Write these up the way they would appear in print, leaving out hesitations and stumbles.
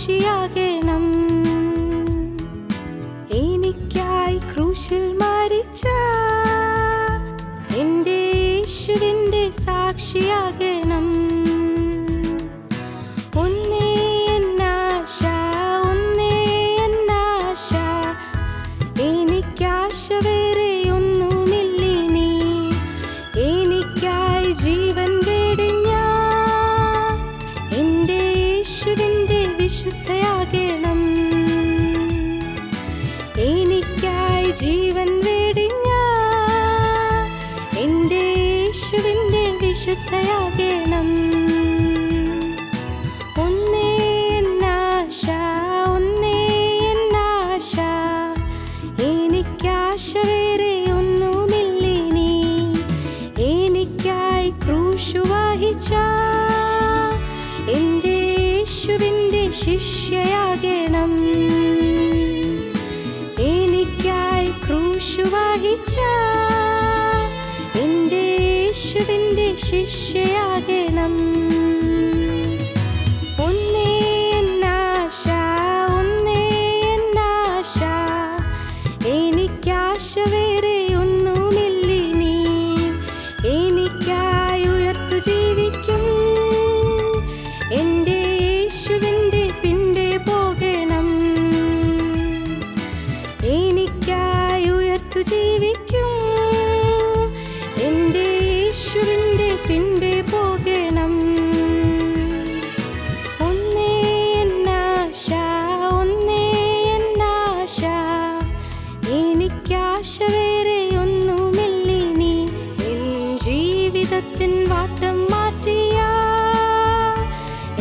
സാക്ഷിയാകണം. എനിക്കായി ക്രൂശിൽ മരിച്ച എൻ്റെ യേശുവിൻ്റെ സാക്ഷിയാകണം. ഒന്നേ എന്നാശ, ഒന്നേ എന്നാശ, എനിക്കാശ വേറെ ഒന്നുമില്ലിനി. എനിക്കായി ജീവൻ വെടിഞ്ഞ എൻ്റെ യേശുവിൻ്റെ വിശുദ്ധയാകണം. എനിക്കായി ജീവൻ വെടിഞ്ഞ എൻ്റെ യേശുവിൻ്റെ വിശുദ്ധയാകണം. ഒന്നേ എന്നാശ, ഒന്നേ എന്നാശ, എനിക്കാശ വേറെ ഒന്നുമില്ലിനി. എനിക്കായി ക്രൂശു വഹിച്ച എൻ്റെ യേശുവിൻ്റെ ശിഷ്യയാകണം. എനിക്കായി ക്രൂശു വഹിച്ച എൻ്റെ യേശുവിൻ്റെ ശിഷ്യയാകണം. ഒന്നേ എന്നാശ, ഒന്നേ എന്നാശ, എനിക്കാശ വേറെ ഒന്നുമില്ലിനി. എനിക്കായി ഉയർത്തു ജീവിക്കും എൻ്റെ യേശുവിൻ്റെ പിൻപേ പോകണം. എനിക്കായി ഉയർത്തു ജീവിക്കും എൻ്റെ യേശുവിൻ്റെ പിൻപേ പോകണം. ഒന്നേ എന്നാശ, ഒന്നേ എന്നാശ, എനിക്കാശ വേറെ ഒന്നുമില്ലിനി. എൻ ജീവിതത്തിൻ വാട്ടം മാറ്റിയ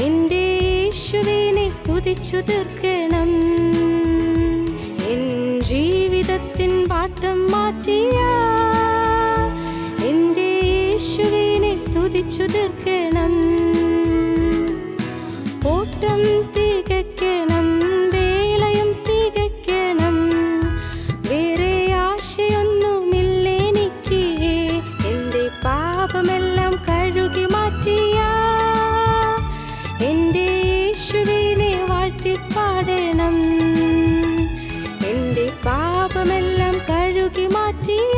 എൻ്റെ യേശുവിനെ സ്തുതിച്ചു തീർക്കണം. എൻ ജീവിതത്തിൻ വാട്ടം മാറ്റിയ എൻ്റെ യേശുവിനെ സ്തുതിച്ചു തീർക്കണം. ഓട്ടം തികയ്ക്കണം, വേലയും തികയ്ക്കണം, വേറെ ആശയൊന്നുമില്ലെനിക്ക്. എൻ്റെ പാപമെല്ലാം കഴുകി മാറ്റിയ എൻ്റെ യേശുവിനെ വാഴ്ത്തിപ്പാടണം. എൻ്റെ പാപമെല്ലാം കഴുകി മാറ്റിയ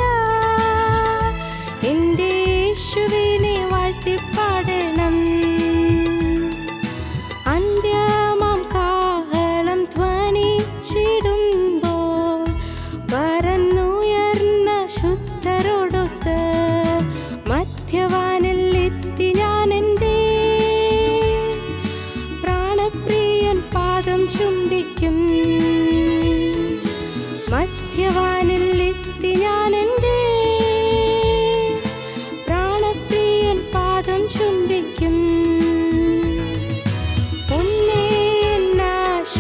എൻ്റെ യേശുവിനെ വാഴ്ത്തിപ്പാടണം. അന്ത്യമാം കാഹളം ധ്വനിച്ചിടുമ്പോൾ പറന്നുയർന്ന ശുദ്ധരോടൊത്ത് മധ്യവാനിൽ എത്തി ഞാൻ. എൻ്റെ പ്രാണപ്രിയൻ പാദം ചുംബിക്കും. മധ്യവാനിൽ എത്തി ഞാൻ. എൻ്റെ പ്രാണപ്രിയൻ പാദം ചുംബിക്കും. ഒന്നേ എന്നാശ,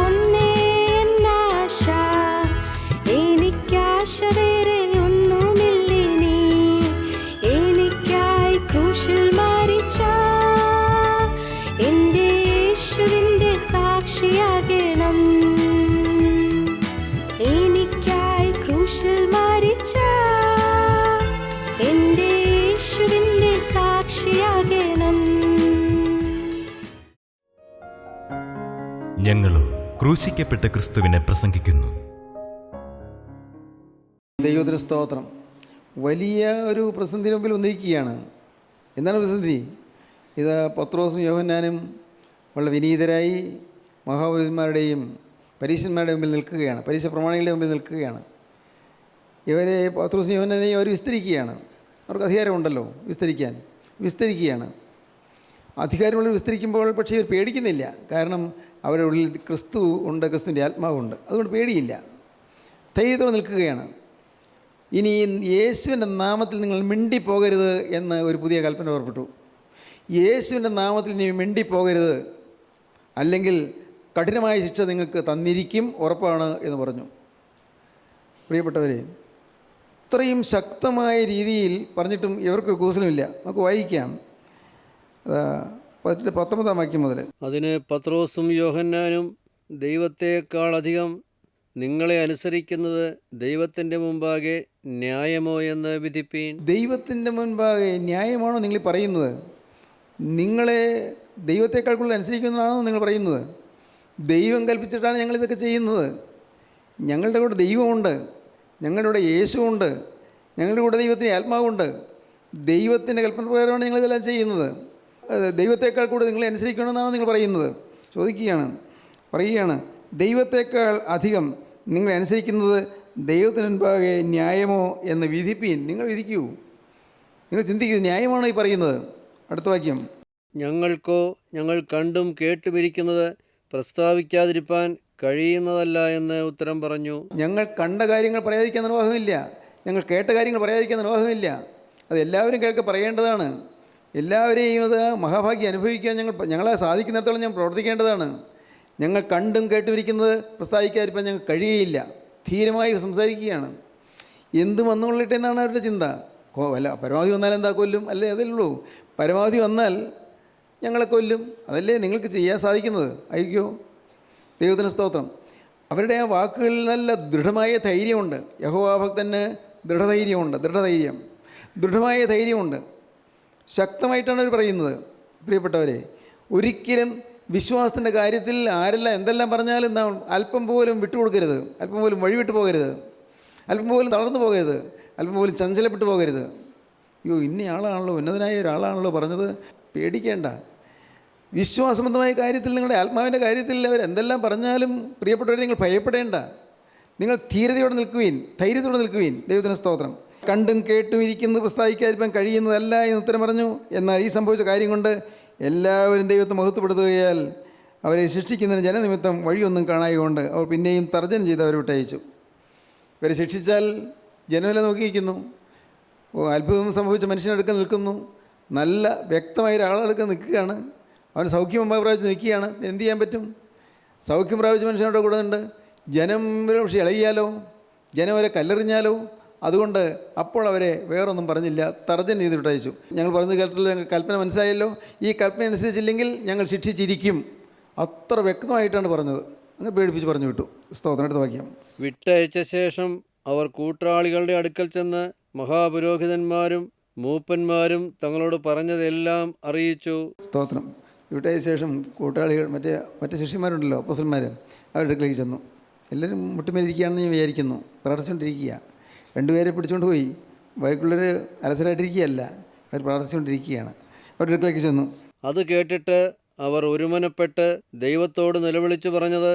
ഒന്നേ എന്നാശ, എനിക്കാശ വേറെ ഒന്നുമില്ലിനി. എനിക്കായി ക്രൂശിൽ മരിച്ച എൻ്റെ യേശുവിൻ്റെ സാക്ഷിയാകണം. എനിക്കായി ക്രൂശിൽ മരിച്ച എൻ്റെ യേശുവിൻ്റെ സാക്ഷിയാകണം. ഞങ്ങളും ക്രൂശിക്കപ്പെട്ട ക്രിസ്തുവിനെ പ്രസംഗിക്കുന്നു. ദൈവത്തിന് സ്തോത്രം. വലിയ ഒരു പ്രതിസന്ധി മുമ്പിൽ വന്നിരിക്കുകയാണ്. എന്താണ് പ്രതിസന്ധി? ഇത് പത്രോസും യോഹന്നാനും വളരെ വിനീതരായി മഹാപുരുഷന്മാരുടെയും പരീശന്മാരുടെ മുമ്പിൽ നിൽക്കുകയാണ്, പരീശ പ്രമാണികളുടെ മുമ്പിൽ നിൽക്കുകയാണ്. ഇവരെ പത്രോസും യോഹന്നാനെയും അവർ വിസ്തരിക്കുകയാണ്. അവർക്ക് അധികാരമുണ്ടല്ലോ വിസ്തരിക്കുകയാണ്. അധികാരമുള്ളവർ വിസ്തരിക്കുമ്പോൾ പക്ഷേ ഇവർ പേടിക്കുന്നില്ല. കാരണം അവരുടെ ഉള്ളിൽ ക്രിസ്തു ഉണ്ട്, ക്രിസ്തുവിൻ്റെ ആത്മാവുണ്ട്. അതുകൊണ്ട് പേടിയില്ല, ധൈര്യത്തോടെ നിൽക്കുകയാണ്. ഇനി യേശുവിൻ്റെ നാമത്തിൽ നിങ്ങൾ മിണ്ടിപ്പോകരുത് എന്ന് ഒരു പുതിയ കൽപ്പന പുറപ്പെട്ടു. യേശുവിൻ്റെ നാമത്തിൽ ഇനി മിണ്ടിപ്പോകരുത്, അല്ലെങ്കിൽ കഠിനമായ ശിക്ഷ നിങ്ങൾക്ക് തന്നിരിക്കും, ഉറപ്പാണ് എന്ന് പറഞ്ഞു. പ്രിയപ്പെട്ടവരെ, ഇത്രയും ശക്തമായ രീതിയിൽ പറഞ്ഞിട്ടും ഇവർക്കൊരു കൂസലുമില്ല. നമുക്ക് വായിക്കാം 19 വാക്യം മുതൽ. അതിന് പത്രോസും യോഹന്നാനും, ദൈവത്തെക്കാളധികം നിങ്ങളെ അനുസരിക്കുന്നത് ദൈവത്തിൻ്റെ മുമ്പാകെ ന്യായമോ എന്ന് വിധിപ്പീൻ. ദൈവത്തിൻ്റെ മുൻപാകെ ന്യായമാണോ നിങ്ങൾ പറയുന്നത്? നിങ്ങളെ ദൈവത്തെക്കാൾ കൂടുതൽ അനുസരിക്കുന്നതാണോ നിങ്ങൾ പറയുന്നത്? ദൈവം കൽപ്പിച്ചിട്ടാണ് ഞങ്ങളിതൊക്കെ ചെയ്യുന്നത്. ഞങ്ങളുടെ കൂടെ ദൈവമുണ്ട്, ഞങ്ങളുടെ കൂടെ യേശുവുണ്ട്, ഞങ്ങളുടെ കൂടെ ദൈവത്തിൻ്റെ ആത്മാവുണ്ട്. ദൈവത്തിൻ്റെ കൽപ്പന പ്രകാരമാണ് ഞങ്ങളിതെല്ലാം ചെയ്യുന്നത്. ദൈവത്തേക്കാൾ കൂടുതൽ നിങ്ങളെ അനുസരിക്കണമെന്നാണ് നിങ്ങൾ പറയുന്നത്. പറയുകയാണ് ദൈവത്തേക്കാൾ അധികം നിങ്ങളെ അനുസരിക്കുന്നത് ദൈവത്തിന് മുൻപാകെ ന്യായമോ എന്ന് വിധിപ്പീൻ. നിങ്ങൾ വിധിക്കൂ, നിങ്ങൾ ചിന്തിക്കൂ, ന്യായമാണോ ഈ പറയുന്നത്? അടുത്ത വാക്യം, ഞങ്ങൾക്കോ ഞങ്ങൾ കണ്ടും കേട്ടുമിരിക്കുന്നത് പ്രസ്താവിക്കാതിരിപ്പാൻ കഴിയുന്നതല്ല എന്ന് ഉത്തരം പറഞ്ഞു. ഞങ്ങൾ കണ്ട കാര്യങ്ങൾ പറയാതിരിക്കാൻ നിർവാഹമില്ല, ഞങ്ങൾ കേട്ട കാര്യങ്ങൾ പറയാതിരിക്കാൻ നിർവാഹമില്ല. അത് എല്ലാവരും പറയേണ്ടതാണ്. എല്ലാവരെയും അത് മഹാഭാഗ്യം അനുഭവിക്കാൻ ഞങ്ങളെ സാധിക്കുന്നിടത്തോളം ഞങ്ങൾ പ്രവർത്തിക്കേണ്ടതാണ്. ഞങ്ങൾ കണ്ടും കേട്ടുമിരിക്കുന്നത് പ്രസ്താവിക്കാതിരിക്കാൻ ഞങ്ങൾ കഴിയുകയില്ല. ധീരമായി സംസാരിക്കുകയാണ്. എന്ത് വന്നുകൊള്ളട്ടെ എന്നാണ് അവരുടെ ചിന്ത. അല്ല, പരമാവധി വന്നാൽ എന്താ, കൊല്ലും അല്ലേ? അതേ ഉള്ളൂ. പരമാവധി വന്നാൽ ഞങ്ങളെ കൊല്ലും, അതല്ലേ നിങ്ങൾക്ക് ചെയ്യാൻ സാധിക്കുന്നത്. അയ്യോ, ദൈവത്തിന് സ്തോത്രം. അവരുടെ ആ വാക്കുകളിൽ നല്ല ദൃഢമായ ധൈര്യമുണ്ട്. യഹോവാഭക്തന് ദൃഢമായ ധൈര്യമുണ്ട്. ശക്തമായിട്ടാണ് അവർ പറയുന്നത്. പ്രിയപ്പെട്ടവരെ, ഒരിക്കലും വിശ്വാസത്തിൻ്റെ കാര്യത്തിൽ ആരെല്ലാം എന്തെല്ലാം പറഞ്ഞാലും നാം അല്പം പോലും വിട്ടുകൊടുക്കരുത്, അല്പം പോലും വഴിവിട്ട് പോകരുത്, അല്പം പോലും തളർന്നു പോകരുത്, അല്പം പോലും ചഞ്ചലപ്പെട്ടു പോകരുത്. അയ്യോ, ഇന്നയാളാണല്ലോ, ഉന്നതനായ ഒരാളാണല്ലോ പറഞ്ഞത്, പേടിക്കേണ്ട. വിശ്വാസബന്ധമായ കാര്യത്തിൽ, നിങ്ങളുടെ ആത്മാവിൻ്റെ കാര്യത്തിൽ അവർ എന്തെല്ലാം പറഞ്ഞാലും പ്രിയപ്പെട്ടവരെ നിങ്ങൾ ഭയപ്പെടേണ്ട. നിങ്ങൾ ധൈര്യത്തോടെ നിൽക്കുവീൻ. ദൈവത്തിന് സ്തോത്രം. കണ്ടും കേട്ടും ഇരിക്കുന്നത് പ്രസ്താവിക്കാതിരിക്കാൻ കഴിയുന്നതല്ല എന്ന് ഉത്തരം പറഞ്ഞു. എന്നാൽ ഈ സംഭവിച്ച കാര്യം കൊണ്ട് എല്ലാവരും ദൈവത്തെ മഹത്വപ്പെടുത്തുകയാൽ അവരെ ശിക്ഷിക്കുന്നതിന് ജനനിമിത്തം വഴിയൊന്നും കാണായതുകൊണ്ട് അവർ പിന്നെയും തർജ്ജനം ചെയ്ത് അവരെ വിട്ടയച്ചു. ഇവരെ ശിക്ഷിച്ചാൽ ജനമെല്ലാം നോക്കിയിരിക്കുന്നു. അത്ഭുതം സംഭവിച്ച മനുഷ്യനടുക്ക നിൽക്കുന്നു. നല്ല വ്യക്തമായ ഒരാളെടുക്ക നിൽക്കുകയാണ്. അവൻ സൗഖ്യം പ്രാപിച്ച് നിൽക്കുകയാണ്. എന്ത് ചെയ്യാൻ പറ്റും? സൗഖ്യം പ്രാപിച്ച മനുഷ്യനോട് കൂടെ ഉണ്ട്. ജനം പക്ഷേ ഇളകിയാലോ, ജനം അവരെ കല്ലെറിഞ്ഞാലോ? അതുകൊണ്ട് അപ്പോൾ അവരെ വേറൊന്നും പറഞ്ഞില്ല, തർജ്ജനം ചെയ്ത് വിട്ടയച്ചു. ഞങ്ങൾ പറഞ്ഞു കേട്ടല്ലോ, ഞങ്ങൾ കൽപ്പന മനസ്സിലായല്ലോ, ഈ കൽപ്പന അനുസരിച്ചില്ലെങ്കിൽ ഞങ്ങൾ ശിക്ഷിച്ചിരിക്കും. അത്ര വ്യക്തമായിട്ടാണ് പറഞ്ഞത്. അങ്ങനെ പേടിപ്പിച്ച് പറഞ്ഞു വിട്ടു. സ്തോത്രം. അടുത്ത വാക്യം, വിട്ടയച്ച ശേഷം അവർ കൂട്ടാളികളുടെ അടുക്കൽ ചെന്ന് മഹാപുരോഹിതന്മാരും മൂപ്പന്മാരും തങ്ങളോട് പറഞ്ഞതെല്ലാം അറിയിച്ചു. സ്തോത്രം. വിട്ടയച്ച ശേഷം കൂട്ടാളികൾ മറ്റ് ശിഷ്യന്മാരുണ്ടല്ലോ, അപ്പോസ്തലന്മാർ, അവരുടെ അടുക്കലേക്ക് ചെന്നു. എല്ലാവരും മുട്ടുമേലിരിക്കുകയാണെന്ന് ഞാൻ വിചാരിക്കുന്നു. പ്രാർത്ഥിച്ചുകൊണ്ടിരിക്കുക. രണ്ടുപേരെ പിടിച്ചുകൊണ്ട് പോയി. വഴിക്കുള്ളവർ അലസരായിട്ടിരിക്കുകയല്ല, അവർ പ്രാർത്ഥിച്ചുകൊണ്ടിരിക്കുകയാണ്. അവരുടെ അടുക്കലേക്ക് ചെന്നു. അത് കേട്ടിട്ട് അവർ ഒരുമനപ്പെട്ട് ദൈവത്തോട് നിലവിളിച്ചു പറഞ്ഞത്,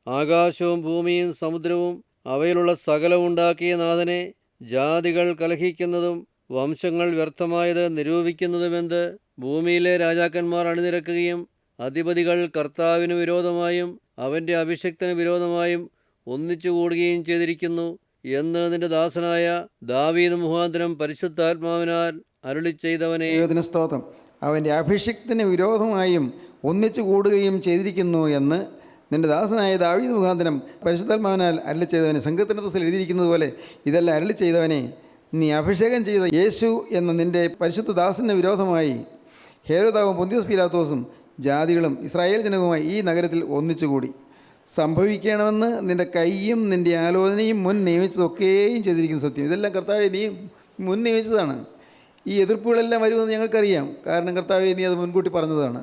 ആകാശവും ഭൂമിയും സമുദ്രവും അവയിലുള്ള സകലവും ഉണ്ടാക്കിയ നാഥനെ ജാതികൾ കലഹിക്കുന്നതും വംശങ്ങൾ വ്യർത്ഥമായത് നിരൂപിക്കുന്നതുമെന്ത്? ഭൂമിയിലെ രാജാക്കന്മാർ അണിനിരക്കുകയും അധിപതികൾ കർത്താവിന് വിരോധമായും അവൻ്റെ അഭിഷിക്തന് വിരോധമായും ഒന്നിച്ചുകൂടുകയും ചെയ്തിരിക്കുന്നു എന്ന് നിന്റെ ദാസനായ ദാവീദ് മുഖാന്തരം പരിശുദ്ധാത്മാവിനാൽ അരുളി ചെയ്തവനെ. ദൈവത്തിന് സ്തോത്രം. അവൻ്റെ അഭിഷിക്തന് വിരോധമായും ഒന്നിച്ചു കൂടുകയും ചെയ്തിരിക്കുന്നു എന്ന് നിന്റെ ദാസനായ ദാവീദ് മുഖാന്തരം പരിശുദ്ധാത്മാവിനാൽ അരുളി ചെയ്തവനെ. സങ്കീർത്തന പുസ്തകത്തിൽ എഴുതിയിരിക്കുന്നത് പോലെ ഇതെല്ലാം അരുളി ചെയ്തവനെ, നീ അഭിഷേകം ചെയ്ത യേശു എന്ന നിന്റെ പരിശുദ്ധ ദാസന് വിരോധമായി ഹേരോദാവും പൊന്തിയോസ് പീലാത്തോസും ജാതികളും ഇസ്രായേൽ ജനവുമായി ഈ നഗരത്തിൽ ഒന്നിച്ചുകൂടി. സംഭവിക്കണമെന്ന് നിൻ്റെ കൈയും നിൻ്റെ ആലോചനയും മുൻ നിയമിച്ചതൊക്കെയും ചെയ്തിരിക്കുന്ന സത്യം. ഇതെല്ലാം കർത്താവെ നീ മുൻ നിയമിച്ചതാണ്. ഈ എതിർപ്പുകളെല്ലാം വരുമെന്ന് ഞങ്ങൾക്കറിയാം. കാരണം കർത്താവെ നീ അത് മുൻകൂട്ടി പറഞ്ഞതാണ്.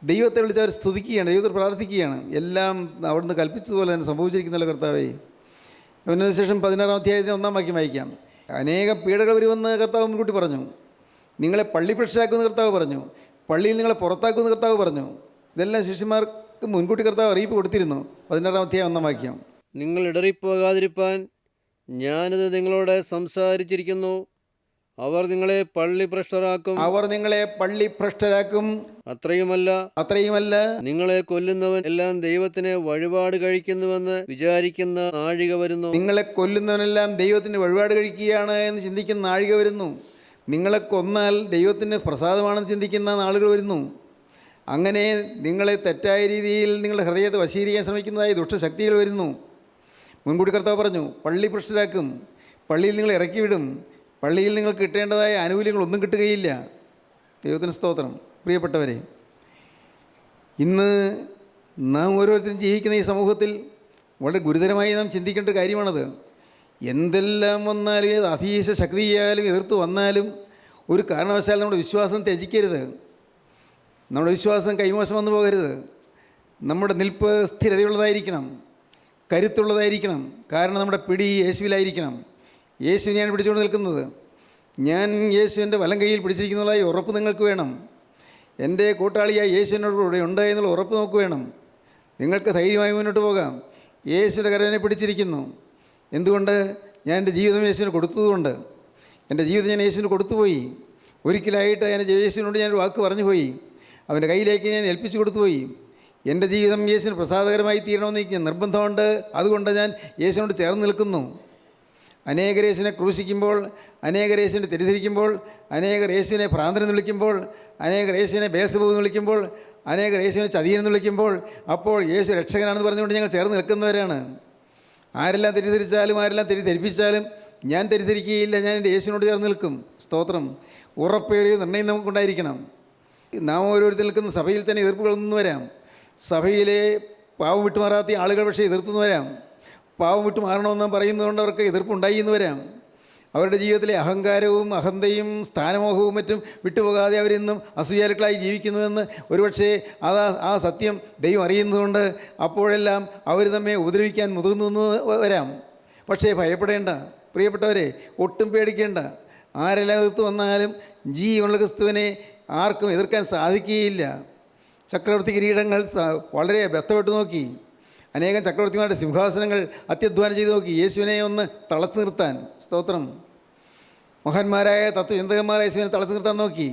ദൈവത്തെ വിളിച്ച് അവർ സ്തുതിക്കുകയാണ്, ദൈവത്തെ പ്രാർത്ഥിക്കുകയാണ്. എല്ലാം അവിടുന്ന് കൽപ്പിച്ചതുപോലെ തന്നെ സംഭവിച്ചിരിക്കുന്നല്ലോ കർത്താവെ. അതിന് ശേഷം 16-ാം അധ്യായത്തിന് 1-ാം വാക്യം വായിക്കാം. അനേകം പീഡകൾ വരുമെന്ന് കർത്താവ് മുൻകൂട്ടി പറഞ്ഞു. നിങ്ങളെ പള്ളി ഭ്രഷ്ടരാക്കുമെന്ന് കർത്താവ് പറഞ്ഞു. പള്ളിയിൽ നിങ്ങളെ പുറത്താക്കുമെന്ന് കർത്താവ് പറഞ്ഞു. ഇതെല്ലാം ശിഷ്യന്മാർക്ക് മുൻകൂട്ടി കർത്താവ് അറിയിപ്പ് കൊടുത്തിരുന്നു. 16-ാം അധ്യായം 1-ാം വാക്യം, നിങ്ങൾ ഇടറിപ്പോകാതിരിപ്പാൻ ഞാനിത് നിങ്ങളോട് സംസാരിച്ചിരിക്കുന്നു. അവർ നിങ്ങളെ പള്ളി ഭ്രഷ്ടരാക്കും. അത്രയുമല്ല നിങ്ങളെ കൊല്ലുന്നവൻ എല്ലാം ദൈവത്തിന് വഴിപാട് കഴിക്കുന്നുവെന്ന് വിചാരിക്കുന്ന നാഴിക വരുന്നു. നിങ്ങളെ കൊല്ലുന്നവനെല്ലാം ദൈവത്തിന് വഴിപാട് കഴിക്കുകയാണ് എന്ന് ചിന്തിക്കുന്ന നാഴിക വരുന്നു. നിങ്ങളെ കൊന്നാൽ ദൈവത്തിന് പ്രസാദമാണെന്ന് ചിന്തിക്കുന്ന നാളുകൾ വരുന്നു. അങ്ങനെ നിങ്ങളെ തെറ്റായ രീതിയിൽ നിങ്ങളുടെ ഹൃദയത്തെ വശീകരിക്കാൻ ശ്രമിക്കുന്നതായി ദുഷ്ടശക്തികൾ വരുന്നു. മുൻകൂട്ടി കർത്താവ് പറഞ്ഞു, പള്ളി ഭ്രഷ്ടരാക്കും, പള്ളിയിൽ നിങ്ങൾ ഇറക്കിവിടും, പള്ളിയിൽ നിങ്ങൾക്ക് കിട്ടേണ്ടതായ ആനുകൂല്യങ്ങളൊന്നും കിട്ടുകയില്ല. ദൈവത്തിന് സ്തോത്രം. പ്രിയപ്പെട്ടവരെ, ഇന്ന് നാം ഓരോരുത്തരും ജീവിക്കുന്ന ഈ സമൂഹത്തിൽ വളരെ ഗുരുതരമായി നാം ചിന്തിക്കേണ്ട ഒരു കാര്യമാണത്. എന്തെല്ലാം വന്നാലും, ഏത് അധീശ ശക്തിയാലും എതിർത്ത് വന്നാലും ഒരു കാരണവശാലും നമ്മുടെ വിശ്വാസം ത്യജിക്കരുത്. നമ്മുടെ വിശ്വാസം കൈമോശം വന്നു പോകരുത്. നമ്മുടെ നിൽപ്പ് സ്ഥിരതയുള്ളതായിരിക്കണം, കരുത്തുള്ളതായിരിക്കണം. കാരണം നമ്മുടെ പിടി യേശുവിലായിരിക്കണം. യേശുവിനെയാണ് പിടിച്ചുകൊണ്ട് നിൽക്കുന്നത്. ഞാൻ യേശുവിൻ്റെ വലം കൈയിൽ പിടിച്ചിരിക്കുന്നതായി ഉറപ്പ് നിങ്ങൾക്ക് വേണം. എൻ്റെ കൂട്ടാളിയായ യേശുവിനോട് കൂടെ ഉണ്ട് എന്നുള്ള ഉറപ്പ് നമുക്ക് വേണം. നിങ്ങൾക്ക് ധൈര്യമായി മുന്നോട്ട് പോകാം. യേശുവിൻ്റെ കരനെ പിടിച്ചിരിക്കുന്നു. എന്തുകൊണ്ട്? ഞാൻ എൻ്റെ ജീവിതം യേശുവിന് കൊടുത്തതുകൊണ്ട്. എൻ്റെ ജീവിതം ഞാൻ യേശുവിന് കൊടുത്തുപോയി. ഒരിക്കലായിട്ട് ഞാൻ യേശുവിനോട് ഞാനൊരു വാക്ക് പറഞ്ഞു പോയി. അവൻ്റെ കയ്യിലേക്ക് ഞാൻ ഏൽപ്പിച്ചു കൊടുത്തുപോയി. എൻ്റെ ജീവിതം യേശുവിന് പ്രസാദകരമായി തീരണമെന്ന് എനിക്ക് നിർബന്ധമുണ്ട്. അതുകൊണ്ട് ഞാൻ യേശുവിനോട് ചേർന്ന് നിൽക്കുന്നു. അനേകർ യേശുവിനെ ക്രൂശിക്കുമ്പോൾ, അനേകർ യേശുവിനെ തെറ്റിദ്ധരിക്കുമ്പോൾ, അനേകർ യേശുവിനെ ഭ്രാന്തനെന്ന് വിളിക്കുമ്പോൾ, അനേകർ യേശുവിനെ ബേൽസെബൂബ് എന്ന് വിളിക്കുമ്പോൾ, അനേകർ യേശുവിനെ ചതിയനെന്ന് വിളിക്കുമ്പോൾ, അപ്പോൾ യേശു രക്ഷകനാണെന്ന് പറഞ്ഞുകൊണ്ട് ഞങ്ങൾ ചേർന്ന് നിൽക്കുന്നവരാണ്. ആരെല്ലാം തെറ്റിദ്ധരിച്ചാലും ആരെല്ലാം തെറ്റിദ്ധരിപ്പിച്ചാലും ഞാൻ തെറ്റിദ്ധരിക്കുകയില്ല. ഞാൻ എൻ്റെ യേശുവിനോട് ചേർന്ന് നിൽക്കും. സ്തോത്രം. ഉറപ്പേറിയ നിർണ്ണയം നമുക്കുണ്ടായിരിക്കണം. നാം ഓരോരുത്തർ നിൽക്കുന്ന സഭയിൽ തന്നെ എതിർപ്പുകളൊന്നും വരാം. സഭയിലെ പാവം വിട്ടുമാറാത്ത ആളുകൾ പക്ഷേ എതിർത്തുനിന്ന് വരാം. പാവം വിട്ടു മാറണമെന്ന് പറയുന്നതുകൊണ്ട് അവർക്ക് എതിർപ്പുണ്ടായി എന്ന് വരാം. അവരുടെ ജീവിതത്തിലെ അഹങ്കാരവും അഹന്തയും സ്ഥാനമോഹവും മറ്റും വിട്ടുപോകാതെ അവരിന്നും അസൂയാലുക്കളായി ജീവിക്കുന്നുവെന്ന് ഒരുപക്ഷെ ആ സത്യം ദൈവം അറിയുന്നതുകൊണ്ട് അപ്പോഴെല്ലാം അവർ തമ്മിൽ ഉപദ്രവിക്കാൻ മുതിർന്നു വരാം. പക്ഷേ ഭയപ്പെടേണ്ട പ്രിയപ്പെട്ടവരെ, ഒട്ടും പേടിക്കേണ്ട. ആരെല്ലാം എതിർത്ത് വന്നാലും ജീവനുള്ള ക്രിസ്തുവിനെ ആർക്കും എതിർക്കാൻ സാധിക്കുകയില്ല. ചക്രവർത്തി കിരീടങ്ങൾ വളരെ ബന്ധപ്പെട്ട് നോക്കി. അനേകം ചക്രവർത്തിമാരുടെ സിംഹാസനങ്ങൾ അത്യധ്വാനം ചെയ്ത് നോക്കി യേശുവിനെ ഒന്ന് തളച്ചു നിർത്താൻ. സ്തോത്രം. മഹാന്മാരായ തത്വചിന്തകന്മാരായ യേശുവിനെ തളച്ചു നിർത്താൻ നോക്കി.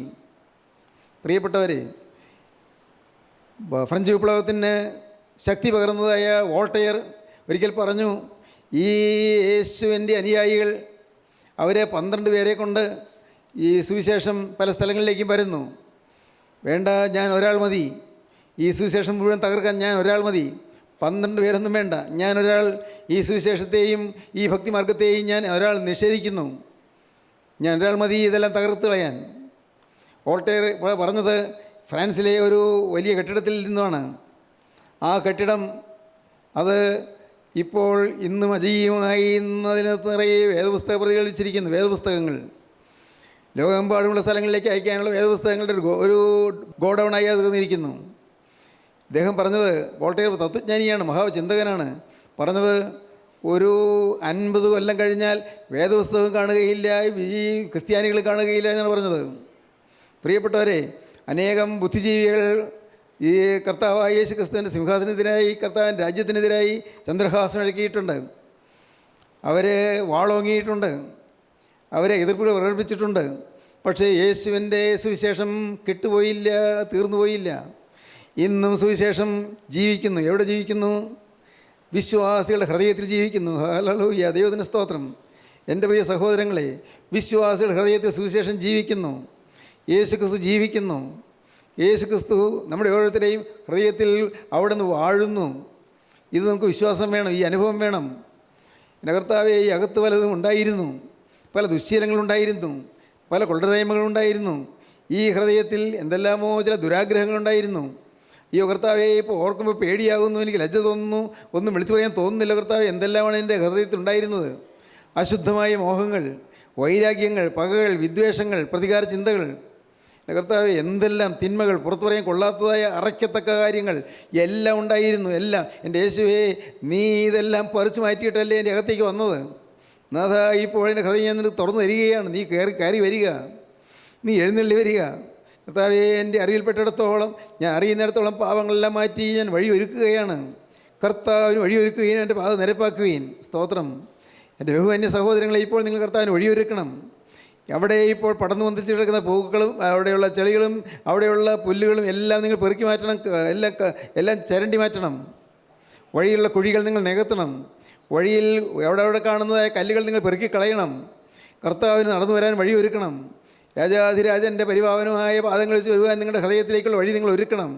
പ്രിയപ്പെട്ടവരെ, ഫ്രഞ്ച് വിപ്ലവത്തിന് ശക്തി പകർന്നതായ വോൾട്ടയർ ഒരിക്കൽ പറഞ്ഞു, ഈ യേശുവിൻ്റെ അനുയായികൾ അവരെ 12 പേരെ കൊണ്ട് ഈ സുവിശേഷം പല സ്ഥലങ്ങളിലേക്കും വരുന്നു. വേണ്ട, ഞാൻ ഒരാൾ മതി. ഈ സുവിശേഷം മുഴുവൻ തകർക്കാൻ ഞാൻ ഒരാൾ മതി. 12 പേരൊന്നും വേണ്ട. ഞാനൊരാൾ ഈ സുവിശേഷത്തെയും ഈ ഭക്തിമാർഗത്തെയും ഞാൻ ഒരാൾ നിഷേധിക്കുന്നു. ഞാൻ ഒരാൾ മതി ഇതെല്ലാം തകർത്ത് കളയാൻ. വോൾട്ടയർ പറഞ്ഞത് ഫ്രാൻസിലെ ഒരു വലിയ കെട്ടിടത്തിൽ നിന്നുമാണ്. ആ കെട്ടിടം അത് ഇപ്പോൾ ഇന്നും അജീവമായി അതിനകത്ത് നിറയെ വേദപുസ്തക പ്രതികൾ വെച്ചിരിക്കുന്നു. വേദപുസ്തകങ്ങൾ ലോകമെമ്പാടുമുള്ള സ്ഥലങ്ങളിലേക്ക് അയക്കാനുള്ള വേദപുസ്തകങ്ങളുടെ ഒരു ഗോഡൗണായി അത് തീർന്നിരിക്കുന്നു. അദ്ദേഹം പറഞ്ഞത്, വോൾട്ടയർ തത്വജ്ഞാനിയാണ്, മഹാചിന്തകനാണ്. പറഞ്ഞത്, ഒരു 50 കൊല്ലം കഴിഞ്ഞാൽ വേദപുസ്തകം കാണുകയില്ല, ഈ ക്രിസ്ത്യാനികൾ കാണുകയില്ല എന്നാണ് പറഞ്ഞത്. പ്രിയപ്പെട്ടവരെ, അനേകം ബുദ്ധിജീവികൾ ഈ കർത്താവായ യേശു ക്രിസ്തുവിൻ്റെ സിംഹാസനത്തിനായി, കർത്താവിൻ്റെ രാജ്യത്തിനെതിരായി ചന്ദ്രഹാസം ഇഴക്കിയിട്ടുണ്ട്. അവരെ വാളോങ്ങിയിട്ടുണ്ട്. അവരെ എതിർപ്പുകൾ പ്രകടിപ്പിച്ചിട്ടുണ്ട്. പക്ഷേ യേശുവിൻ്റെ സുവിശേഷം കെട്ടുപോയില്ല, തീർന്നുപോയില്ല. ഇന്നും സുവിശേഷം ജീവിക്കുന്നു. എവിടെ ജീവിക്കുന്നു? വിശ്വാസികളുടെ ഹൃദയത്തിൽ ജീവിക്കുന്നു. ഹല്ലേലൂയ, ദൈവത്തിന് സ്തോത്രം. എൻ്റെ പ്രിയ സഹോദരങ്ങളെ, വിശ്വാസികളുടെ ഹൃദയത്തിൽ സുവിശേഷം ജീവിക്കുന്നു. യേശു ക്രിസ്തു ജീവിക്കുന്നു. യേശു ക്രിസ്തു നമ്മുടെ ഓരോരുത്തരുടെയും ഹൃദയത്തിൽ അവിടെ നിന്ന് വാഴുന്നു. ഇത് നമുക്ക് വിശ്വാസം വേണം, ഈ അനുഭവം വേണം. എൻ്റെ കർത്താവേ, ഈ അകത്ത് പലതും ഉണ്ടായിരുന്നു, പല ദുശ്ശീലങ്ങളുണ്ടായിരുന്നു, പല കൊള്ളരുതായ്മകളുണ്ടായിരുന്നു. ഈ ഹൃദയത്തിൽ എന്തെല്ലാമോ ചില ദുരാഗ്രഹങ്ങളുണ്ടായിരുന്നു. ഈ കർത്താവെ, ഇപ്പോൾ ഓർക്കുമ്പോൾ പേടിയാകുന്നു, എനിക്ക് ലജ്ജ തോന്നുന്നു, ഒന്നും വിളിച്ചു പറയാൻ തോന്നുന്നില്ല. കർത്താവ്, എന്തെല്ലാമാണ് എൻ്റെ ഹൃദയത്തിൽ ഉണ്ടായിരുന്നത്? അശുദ്ധമായ മോഹങ്ങൾ, വൈരാഗ്യങ്ങൾ, പകകൾ, വിദ്വേഷങ്ങൾ, പ്രതികാര ചിന്തകൾ. കർത്താവ്, എന്തെല്ലാം തിന്മകൾ, പുറത്തു പറയാൻ കൊള്ളാത്തതായ അറയ്ക്കത്തക്ക കാര്യങ്ങൾ എല്ലാം ഉണ്ടായിരുന്നു. എല്ലാം എൻ്റെ യേശുവേ, നീ ഇതെല്ലാം പറിച്ചു മാറ്റിയിട്ടല്ലേ എൻ്റെ അകത്തേക്ക് വന്നത്. നാഥ, ഇപ്പോൾ എൻ്റെ ഹൃദയം ഞാൻ നിനക്ക് തുറന്നു തരികയാണ്. നീ കയറി വരിക, നീ എഴുന്നള്ളി വരിക. കർത്താവേ, എൻ്റെ അറിവിൽപ്പെട്ടിടത്തോളം, ഞാൻ അറിയുന്നിടത്തോളം പാപങ്ങളെല്ലാം മാറ്റി ഞാൻ വഴി ഒരുക്കുകയാണ്. കർത്താവിന് വഴിയൊരുക്കുകയും എൻ്റെ പാത നിരപ്പാക്കുകയും. സ്തോത്രം. എൻ്റെ ബഹുമാന്യ സഹോദരങ്ങളെ, ഇപ്പോൾ നിങ്ങൾ കർത്താവിന് വഴിയൊരുക്കണം. അവിടെ ഇപ്പോൾ പടർന്നു വന്നിച്ച് കിടക്കുന്ന പൂക്കളും അവിടെയുള്ള ചെളികളും അവിടെയുള്ള പുല്ലുകളും എല്ലാം നിങ്ങൾ പെറുക്കി മാറ്റണം. എല്ലാം ചരണ്ടി മാറ്റണം. വഴിയുള്ള കുഴികൾ നിങ്ങൾ നികത്തണം. വഴിയിൽ എവിടെ കാണുന്നതായ കല്ലുകൾ നിങ്ങൾ പെറുക്കി കളയണം. കർത്താവിന് നടന്നു വരാൻ വഴി ഒരുക്കണം. രാജാധിരാജൻ്റെ പരിപാവനമായ പാദങ്ങൾ വെച്ച് വരുവാൻ നിങ്ങളുടെ ഹൃദയത്തിലേക്കുള്ള വഴി നിങ്ങൾ ഒരുക്കണം.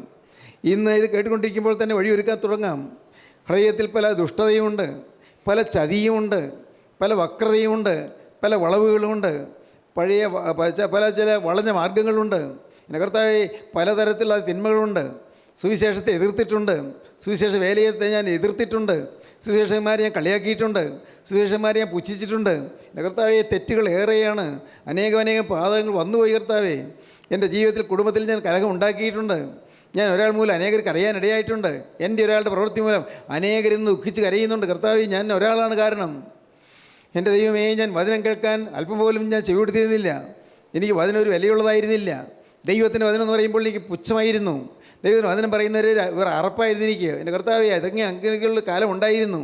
ഇന്ന് ഇത് കേട്ടുകൊണ്ടിരിക്കുമ്പോൾ തന്നെ വഴി ഒരുക്കാൻ തുടങ്ങാം. ഹൃദയത്തിൽ പല ദുഷ്ടതയുമുണ്ട്, പല ചതിയുമുണ്ട്, പല വക്രതയുമുണ്ട്, പല വളവുകളുമുണ്ട്, പല ചില വളഞ്ഞ മാർഗങ്ങളുണ്ട്. എൻ്റെ കർത്താവേ, പലതരത്തിലുള്ള തിന്മകളുണ്ട്. സുവിശേഷത്തെ എതിർത്തിട്ടുണ്ട്. സുവിശേഷ വേലയത്തെ ഞാൻ എതിർത്തിട്ടുണ്ട്. സുവിശേഷന്മാരെ ഞാൻ കളിയാക്കിയിട്ടുണ്ട്. സുവിശേഷന്മാരെ ഞാൻ പുച്ഛിച്ചിട്ടുണ്ട്. എൻ്റെ കർത്താവേ, തെറ്റുകൾ ഏറെയാണ്. അനേകം പാതകങ്ങൾ വന്നുപോയി. കർത്താവേ, എൻ്റെ ജീവിതത്തിൽ, കുടുംബത്തിൽ ഞാൻ കലഹം ഉണ്ടാക്കിയിട്ടുണ്ട്. ഞാൻ ഒരാൾ മൂലം അനേകർക്ക് അറിയാനിടയായിട്ടുണ്ട്. എൻ്റെ ഒരാളുടെ പ്രവൃത്തി മൂലം അനേകരിന്ന് ദുഃഖിച്ച് കരയുന്നുണ്ട്. കർത്താവേ, ഞാൻ ഒരാളാണ് കാരണം. എൻ്റെ ദൈവമേ, ഞാൻ വചനം കേൾക്കാൻ അല്പം പോലും ഞാൻ ചെവി കൊടുത്തിരുന്നില്ല. എനിക്ക് വചനം ഒരു വിലയുള്ളതായിരുന്നില്ല. ദൈവത്തിൻ്റെ വചനം എന്ന് പറയുമ്പോൾ എനിക്ക് പുച്ഛമായിരുന്നു. ദൈവത്തിന് വചനം പറയുന്നവരെ വേറെ അറപ്പായിരുന്നു എനിക്ക്. എൻ്റെ കർത്താവേ, അതൊക്കെ അങ്ങനെയുള്ള കാലം ഉണ്ടായിരുന്നു.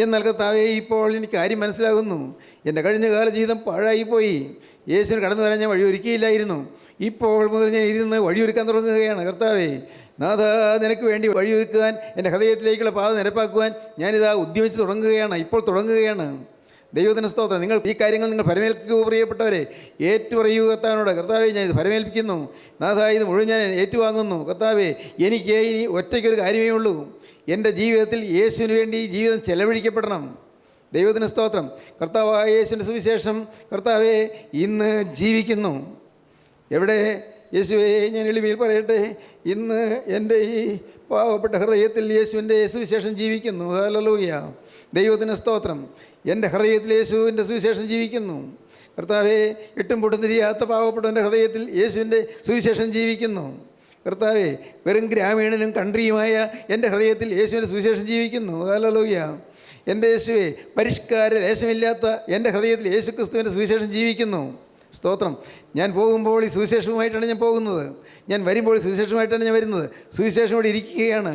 എന്നാൽ കർത്താവേ, ഇപ്പോൾ എനിക്ക് കാര്യം മനസ്സിലാകുന്നു. എൻ്റെ കഴിഞ്ഞ കാല ജീവിതം പാഴായിപ്പോയി. യേശുവിന് കടന്നു വരാൻ ഞാൻ വഴിയൊരുക്കിയില്ലായിരുന്നു. ഇപ്പോൾ മുതൽ ഞാൻ ഇരുന്ന് വഴിയൊരുക്കാൻ തുടങ്ങുകയാണ്. കർത്താവേ, നാഥ, നിനക്ക് വേണ്ടി വഴിയൊരുക്കുവാൻ, എൻ്റെ ഹൃദയത്തിലേക്കുള്ള പാത നിരപ്പാക്കുവാൻ ഞാനിതാ ഉദ്യമിച്ച് തുടങ്ങുകയാണ്. ഇപ്പോൾ തുടങ്ങുകയാണ്. ദൈവത്തിന് സ്തോത്രം. നിങ്ങൾ ഈ കാര്യങ്ങൾ നിങ്ങൾ പരമേൽപ്പിക്കുക പ്രിയപ്പെട്ടവരെ. ഏറ്റുപറയൂ കർത്താവിനോട്. കർത്താവേ, ഞാൻ ഇത് പരമേൽപ്പിക്കുന്നു. നാഥ, ഇത് മുഴുവൻ ഞാൻ ഏറ്റുവാങ്ങുന്നു. കർത്താവേ, എനിക്ക് ഇനി ഒറ്റയ്ക്കൊരു കാര്യമേ ഉള്ളൂ. എൻ്റെ ജീവിതത്തിൽ യേശുവിന് വേണ്ടി ജീവിതം ചെലവഴിക്കപ്പെടണം. ദൈവത്തിന് സ്തോത്രം. കർത്താവായ യേശുവിൻ്റെ സുവിശേഷം കർത്താവേ ഇന്ന് ജീവിക്കുന്നു. എവിടെ? യേശുവേ, ഞാൻ എളിമയിൽ പറയട്ടെ, ഇന്ന് എൻ്റെ ഈ പാവപ്പെട്ട ഹൃദയത്തിൽ യേശുവിൻ്റെ സുവിശേഷം ജീവിക്കുന്നു. ഹല്ലേലൂയ. ദൈവത്തിന് സ്തോത്രം. എൻ്റെ ഹൃദയത്തിൽ യേശുവിൻ്റെ സുവിശേഷം ജീവിക്കുന്നു. കർത്താവേ, ഇട്ടും പൊട്ടും തിരിയാത്ത പാവപ്പെട്ടവൻ്റെ ഹൃദയത്തിൽ യേശുവിൻ്റെ സുവിശേഷം ജീവിക്കുന്നു. കർത്താവേ, വെറും ഗ്രാമീണനും കൺട്രിയുമായ എൻ്റെ ഹൃദയത്തിൽ യേശുവിൻ്റെ സുവിശേഷം ജീവിക്കുന്നു. ഹല്ലേലൂയ. എൻ്റെ യേശുവേ, പരിഷ്കാര ലേശമില്ലാത്ത എൻ്റെ ഹൃദയത്തിൽ യേശു ക്രിസ്തുവിൻ്റെ സുവിശേഷം ജീവിക്കുന്നു. സ്തോത്രം. ഞാൻ പോകുമ്പോൾ ഈ സുവിശേഷവുമായിട്ടാണ് ഞാൻ പോകുന്നത്. ഞാൻ വരുമ്പോൾ ഈ സുവിശേഷവുമായിട്ടാണ് ഞാൻ വരുന്നത്. സുവിശേഷം ഇവിടെ ഇരിക്കുകയാണ്,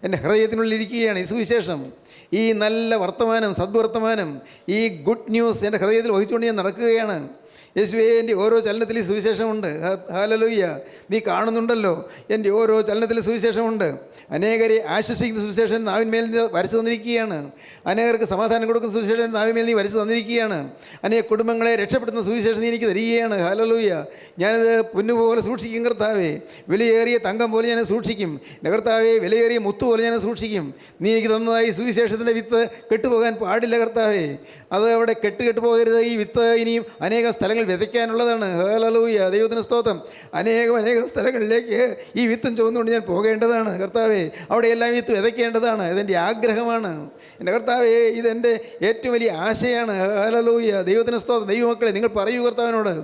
എൻ്റെ ഹൃദയത്തിനുള്ളിൽ ഇരിക്കുകയാണ് ഈ സുവിശേഷം. ഈ നല്ല വർത്തമാനം, സദ്വർത്തമാനം, ഈ ഗുഡ് ന്യൂസ് എൻ്റെ ഹൃദയത്തിൽ വഹിച്ചുകൊണ്ട് ഞാൻ നടക്കുകയാണ്. യേശുവേ, എൻ്റെ ഓരോ ചലനത്തിൽ ഈ സുവിശേഷമുണ്ട്. ഹല്ലേലൂയ. നീ കാണുന്നുണ്ടല്ലോ, എൻ്റെ ഓരോ ചലനത്തിൽ സുവിശേഷമുണ്ട്. അനേകരെ ആശ്വസിപ്പിക്കുന്ന സുവിശേഷൻ നാവിന്മേൽ നീ വരച്ചു തന്നിരിക്കുകയാണ്. അനേകർക്ക് സമാധാനം കൊടുക്കുന്ന സുവിശേഷൻ നാവിന്മേൽ നീ വരച്ചു തന്നിരിക്കുകയാണ്. അനേക കുടുംബങ്ങളെ രക്ഷപ്പെടുത്തുന്ന സുവിശേഷം നീ എനിക്ക് തരികയാണ്. ഹല്ലേലൂയ. ഞാനത് പൊന്നുപോലെ സൂക്ഷിക്കും കർത്താവേ. വിലയേറിയ തങ്കം പോലെ ഞാൻ സൂക്ഷിക്കും. കർത്താവേ, വിലയേറിയ മുത്തു പോലെ ഞാൻ സൂക്ഷിക്കും. നീ എനിക്ക് തന്നതായി സുവിശേഷത്തിൻ്റെ വിത്ത് കെട്ടുപോകാൻ പാടില്ല കർത്താവേ. അത് അവിടെ കെട്ട് പോകരുത്. ഈ വിത്ത് ഇനിയും അനേക സ്ഥലങ്ങൾ വിതയ്ക്കാനുള്ളതാണ്. ഹല്ലേലൂയ. ദൈവത്തിന് സ്തോത്രം. അനേകം സ്ഥലങ്ങളിലേക്ക് ഈ വിത്തും ചുവന്നുകൊണ്ട് ഞാൻ പോകേണ്ടതാണ് കർത്താവേ. അവിടെയെല്ലാം വിത്ത് വിതയ്ക്കേണ്ടതാണ്. ഇതെൻ്റെ ആഗ്രഹമാണ്. എൻ്റെ കർത്താവേ, ഇതെൻ്റെ ഏറ്റവും വലിയ ആശയാണ്. ഹല്ലേലൂയ. ദൈവത്തിന് സ്തോത്രം. ദൈവമക്കളെ, നിങ്ങൾ പറയൂ കർത്താവിനോട്,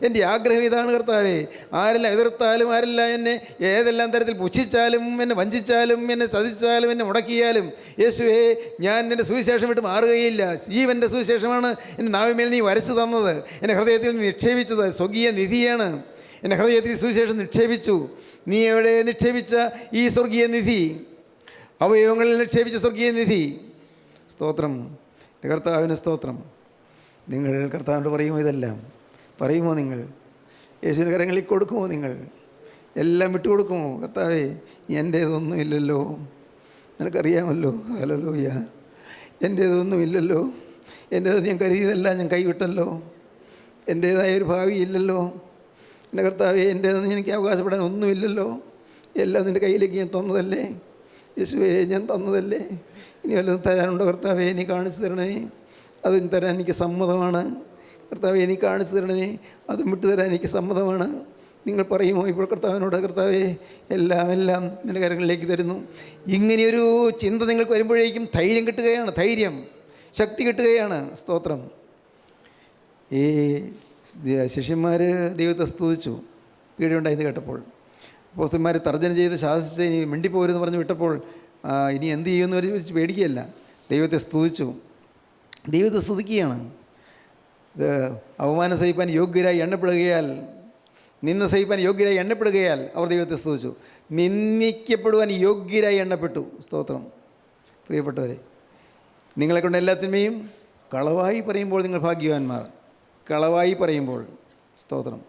എൻ്റെ ആഗ്രഹം ഇതാണ് കർത്താവേ. ആരെല്ലാം എതിർത്താലും, ആരെല്ലാം എന്നെ ഏതെല്ലാം തരത്തിൽ പുച്ഛിച്ചാലും, എന്നെ വഞ്ചിച്ചാലും, എന്നെ ചതിച്ചാലും, എന്നെ മുടക്കിയാലും, യേശുവേ, ഞാൻ എൻ്റെ സുവിശേഷം വിട്ട് മാറുകയില്ല. ജീവൻ്റെ സുവിശേഷമാണ് എൻ്റെ നാവിന്മേൽ നീ വരച്ചു തന്നത്, എൻ്റെ ഹൃദയത്തിൽ നീ നിക്ഷേപിച്ചത്. സ്വർഗീയ നിധിയാണ്. എൻ്റെ ഹൃദയത്തിൽ സുവിശേഷം നിക്ഷേപിച്ചു. നീ എവിടെ നിക്ഷേപിച്ച ഈ സ്വർഗീയ നിധി? അവയവങ്ങളിൽ നിക്ഷേപിച്ച സ്വർഗീയ നിധി. സ്തോത്രം. കർത്താവിന് സ്തോത്രം. നിങ്ങൾ കർത്താവിനോട് പറയുമോ? ഇതെല്ലാം പറയുമോ? നിങ്ങൾ യേശുവിൻ്റെ കരങ്ങളിൽ കൊടുക്കുമോ? നിങ്ങൾ എല്ലാം വിട്ടുകൊടുക്കുമോ? കർത്താവേ, എൻ്റേതൊന്നുമില്ലല്ലോ, നിനക്കറിയാമല്ലോ. ഹല്ലേലൂയ. എൻ്റേതൊന്നുമില്ലല്ലോ, എൻ്റേത് ഞാൻ കരുതിയതെല്ലാം ഞാൻ കൈവിട്ടല്ലോ. എൻ്റേതായ ഒരു ഭാവി ഇല്ലല്ലോ. എൻ്റെ കർത്താവേ, എൻ്റേതെന്ന് എനിക്ക് അവകാശപ്പെടാൻ ഒന്നുമില്ലല്ലോ. എല്ലാം നിൻ്റെ കയ്യിലേക്ക് ഞാൻ തന്നതല്ലേ യേശുവേ, ഞാൻ തന്നതല്ലേ. ഇനി വല്ലതും തരാനുണ്ടോ കർത്താവേ? നീ കാണിച്ചു തരണമേ. അതും തരാൻ എനിക്ക് സമ്മതമാണ് കർത്താവേ. നീ കാണിച്ചു തരണമേ. അതും വിട്ടു തരാൻ എനിക്ക് സമ്മതമാണ്. നിങ്ങൾ പറയുമോ ഇപ്പോൾ കർത്താവിനോട്? കർത്താവേ, എല്ലാം നിൻ്റെ കരങ്ങളിലേക്ക് തരുന്നു. ഇങ്ങനെയൊരു ചിന്ത നിങ്ങൾക്ക് വരുമ്പോഴേക്കും ധൈര്യം കിട്ടുകയാണ്. ധൈര്യം, ശക്തി കിട്ടുകയാണ്. സ്തോത്രം. ഈ ശിഷ്യന്മാർ ദൈവത്തെ സ്തുതിച്ചു പീഡയുണ്ടായെന്ന് കേട്ടപ്പോൾ. അപ്പോസ്തലന്മാർ തർജ്ജന ചെയ്ത് ശാസിച്ച് ഇനി മിണ്ടിപ്പോരെന്ന് പറഞ്ഞ് വിട്ടപ്പോൾ ഇനി എന്ത് ചെയ്യുമെന്ന് വെച്ച് പേടിക്കുകയല്ല, ദൈവത്തെ സ്തുതിച്ചു. ദൈവത്തെ സ്തുതിക്കുകയാണ്. ഇത് അവമാനം സഹിപ്പാൻ യോഗ്യരായി എണ്ണപ്പെടുകയാൽ, നിന്ന സഹിപ്പാൻ യോഗ്യരായി എണ്ണപ്പെടുകയാൽ അവർ ദൈവത്തെ സ്തുതിച്ചു. നിന്ദിക്കപ്പെടുവാൻ യോഗ്യരായി എണ്ണപ്പെട്ടു. സ്തോത്രം. പ്രിയപ്പെട്ടവരെ, നിങ്ങളെക്കൊണ്ട് എല്ലാത്തിനെയും കളവായി പറയുമ്പോൾ നിങ്ങൾ ഭാഗ്യവാന്മാർ. കളവായി പറയുമ്പോൾ, സ്തോത്രം,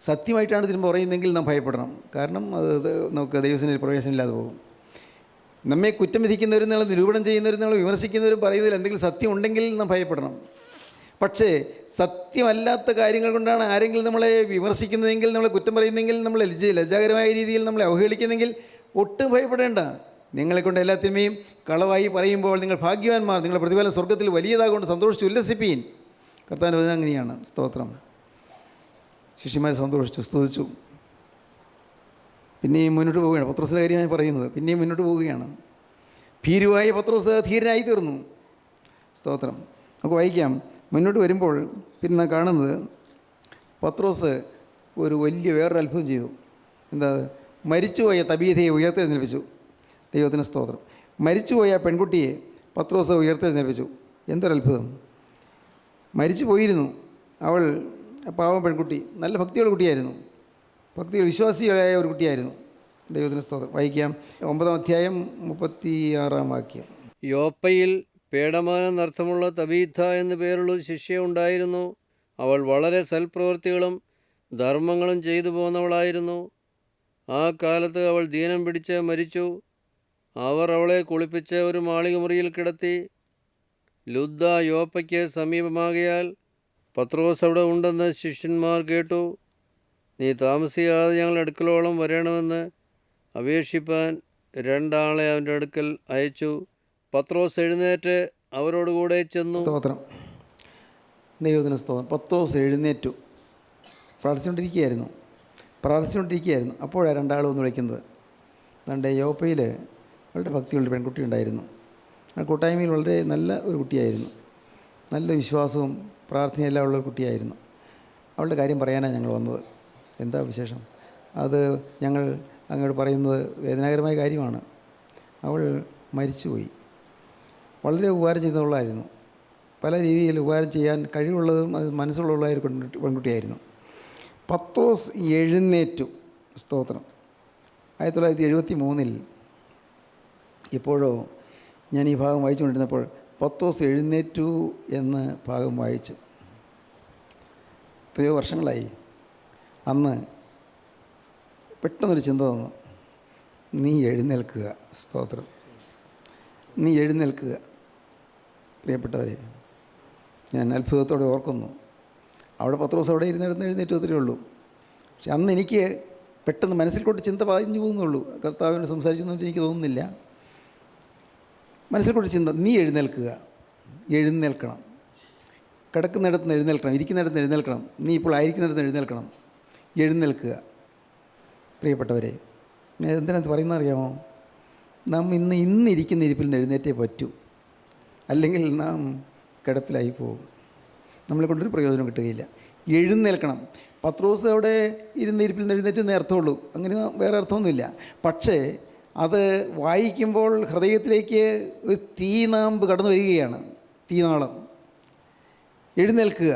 സത്യമായിട്ടാണ് ഇതിന് പറയുന്നതെങ്കിൽ നാം ഭയപ്പെടണം. കാരണം അത് നമുക്ക് ദൈവത്തിന് പ്രവേശനമില്ലാതെ പോകും. നമ്മെ കുറ്റം വിധിക്കുന്നവരും നമ്മളെ നിരൂപണം ചെയ്യുന്നവരും നമ്മളെ വിമർശിക്കുന്നവരും പറയുന്നതിൽ എന്തെങ്കിലും സത്യം ഉണ്ടെങ്കിൽ നാം ഭയപ്പെടണം. പക്ഷേ സത്യമല്ലാത്ത കാര്യങ്ങൾ കൊണ്ടാണ് ആരെങ്കിലും നമ്മളെ വിമർശിക്കുന്നതെങ്കിൽ, നമ്മളെ കുറ്റം പറയുന്നതെങ്കിൽ, നമ്മളെ ലജ്ജാകരമായ രീതിയിൽ നമ്മളെ അവഹേളിക്കുന്നെങ്കിൽ ഒട്ടും ഭയപ്പെടേണ്ട. നിങ്ങളെക്കൊണ്ട് എല്ലാത്തിനെയും കളവായി പറയുമ്പോൾ നിങ്ങൾ ഭാഗ്യവാന്മാർ. നിങ്ങളുടെ പ്രതിഫലം സ്വർഗ്ഗത്തിൽ വലിയതാകൊണ്ട് സന്തോഷിച്ച് ഉല്ലസിപ്പീൻ. കർത്താവിൻ്റെ വചനം അങ്ങനെയാണ്. സ്തോത്രം. ശിഷ്യന്മാർ സന്തോഷിച്ചു, സ്തുതിച്ചു. പിന്നെയും മുന്നോട്ട് പോവുകയാണ്. പത്രോസിൻ്റെ കാര്യമായി പറയുന്നത്. പിന്നെയും മുന്നോട്ട് പോവുകയാണ്. ഭീരുവായ പത്രോസ് ധീരനായി തീർന്നു. സ്തോത്രം. നമുക്ക് വായിക്കാം. മുന്നോട്ട് വരുമ്പോൾ പിന്നെ കാണുന്നത് പത്രോസ് ഒരു വലിയ വേറൊരു അത്ഭുതം ചെയ്തു. എന്താ? മരിച്ചുപോയ തബീഥയെ ഉയർത്തെഴുന്നേൽപ്പിച്ചു. ദൈവത്തിന് സ്തോത്രം. മരിച്ചുപോയ പെൺകുട്ടിയെ പത്രോസ് ഉയർത്തെഴുന്നേൽപ്പിച്ചു. എന്തൊരത്ഭുതം! മരിച്ചു പോയിരുന്നു അവൾ, പാവം പെൺകുട്ടി. നല്ല ഭക്തിയുള്ള കുട്ടിയായിരുന്നു, ഭക്തിയുള്ള വിശ്വാസിയായ ഒരു കുട്ടിയായിരുന്നു. ദൈവത്തിന് സ്തോത്രം. വായിക്കാം 9-ാം അധ്യായം 36-ാം വാക്യം. യോപ്പയിൽ പേടമാനം അർത്ഥമുള്ള തബീഥ എന്നു പേരുള്ള ഒരു ശിഷ്യ ഉണ്ടായിരുന്നു. അവൾ വളരെ സൽപ്രവൃത്തികളും ധർമ്മങ്ങളും ചെയ്തു പോന്നവളായിരുന്നു. ആ കാലത്ത് അവൾ ദീനം പിടിച്ച് മരിച്ചു. അവർ അവളെ കുളിപ്പിച്ച് ഒരു മാളികമുറിയിൽ കിടത്തി. ലുദ്ദ യോപ്പയ്ക്ക് സമീപമാകയാൽ പത്രോസ് അവിടെ ഉണ്ടെന്ന് ശിഷ്യന്മാർ കേട്ടു. നീ താമസിയാതെ ഞങ്ങളുടെ അടുക്കലോളം വരണമെന്ന് അപേക്ഷിപ്പാൻ 2 ആളെ അവൻ്റെ അടുക്കൽ അയച്ചു. പത്രോസ് എഴുന്നേറ്റ് അവരോടുകൂടെ ചെന്നു. സ്തോത്രം. ദൈവത്തിന് സ്തോത്രം. പത്രോസ് എഴുന്നേറ്റു. പ്രാർത്ഥിച്ചുകൊണ്ടിരിക്കുകയായിരുന്നു. അപ്പോഴാണ് 2 ആൾ വന്ന് വിളിക്കുന്നത്. അതുകൊണ്ട് യോപ്പയിൽ വളരെ ഭക്തിയുള്ള പെൺകുട്ടി ഉണ്ടായിരുന്നു. ആ കൂട്ടായ്മയിൽ വളരെ നല്ല ഒരു കുട്ടിയായിരുന്നു. നല്ല വിശ്വാസവും പ്രാർത്ഥനയെല്ലാം ഉള്ള ഒരു കുട്ടിയായിരുന്നു. അവളുടെ കാര്യം പറയാനാണ് ഞങ്ങൾ വന്നത്. എന്താ വിശേഷം? അത് ഞങ്ങൾ അങ്ങോട്ട് പറയുന്നത് വേദനാകരമായ കാര്യമാണ്. അവൾ മരിച്ചുപോയി. വളരെ ഉപകാരം ചെയ്തവളായിരുന്നു. പല രീതിയിൽ ഉപകാരം ചെയ്യാൻ കഴിവുള്ളതും അത് മനസ്സുള്ള ഒരു പെൺകുട്ടിയായിരുന്നു. പത്രോസ് എഴുന്നേറ്റു. സ്തോത്രം. 1973 ഇപ്പോഴോ ഞാൻ ഈ ഭാഗം വായിച്ചുകൊണ്ടിരുന്നപ്പോൾ പത്രോസ് എഴുന്നേറ്റു എന്ന ഭാഗം വായിച്ചു. എത്രയോ വർഷങ്ങളായി. അന്ന് പെട്ടെന്നൊരു ചിന്ത തന്നു, നീ എഴുന്നേൽക്കുക. സ്തോത്രം. നീ എഴുന്നേൽക്കുക. പ്രിയപ്പെട്ടവരെ, ഞാൻ അത്ഭുതത്തോടെ ഓർക്കുന്നു. അവിടെ പത്രോസ് അവിടെ എഴുന്നേറ്റു അത്രയേ ഉള്ളൂ. പക്ഷെ അന്ന് എനിക്ക് പെട്ടെന്ന് മനസ്സിൽ കൊണ്ട് ചിന്ത പാഞ്ഞു പോകുന്നുള്ളൂ. കർത്താവിനോട് സംസാരിച്ചെന്നിട്ട് എനിക്ക് തോന്നുന്നില്ല. മനസ്സിൽ കൊണ്ട് ചിന്ത, നീ എഴുന്നേൽക്കുക. എഴുന്നേൽക്കണം. കിടക്കുന്നിടത്ത് നിന്ന് എഴുന്നേൽക്കണം. ഇരിക്കുന്നിടത്ത് നിന്ന് എഴുന്നേൽക്കണം. നീ ഇപ്പോൾ ആയിരിക്കുന്നിടത്ത് നിന്ന് എഴുന്നേൽക്കണം. എഴുന്നേൽക്കുക. പ്രിയപ്പെട്ടവരെ, ഞാൻ എന്തിനകത്ത് പറയുന്നത് അറിയാമോ? നാം ഇന്നിരിക്കുന്ന ഇരിപ്പിൽ നിന്ന് എഴുന്നേറ്റേ പറ്റൂ. അല്ലെങ്കിൽ നാം കിടപ്പിലായി പോകും. നമ്മളെ കൊണ്ടൊരു പ്രയോജനം കിട്ടുകയില്ല. എഴുന്നേൽക്കണം. പത്രോസ് അവിടെ ഇരുന്ന ഇരിപ്പിൽ നിന്ന് എഴുന്നേറ്റെന്നേ അർത്ഥമുള്ളൂ. അങ്ങനെ വേറെ അർത്ഥമൊന്നുമില്ല. പക്ഷേ അത് വായിക്കുമ്പോൾ ഹൃദയത്തിലേക്ക് ഒരു തീനാമ്പ് കടന്നു വരികയാണ്. തീനാളം. എഴുന്നേൽക്കുക.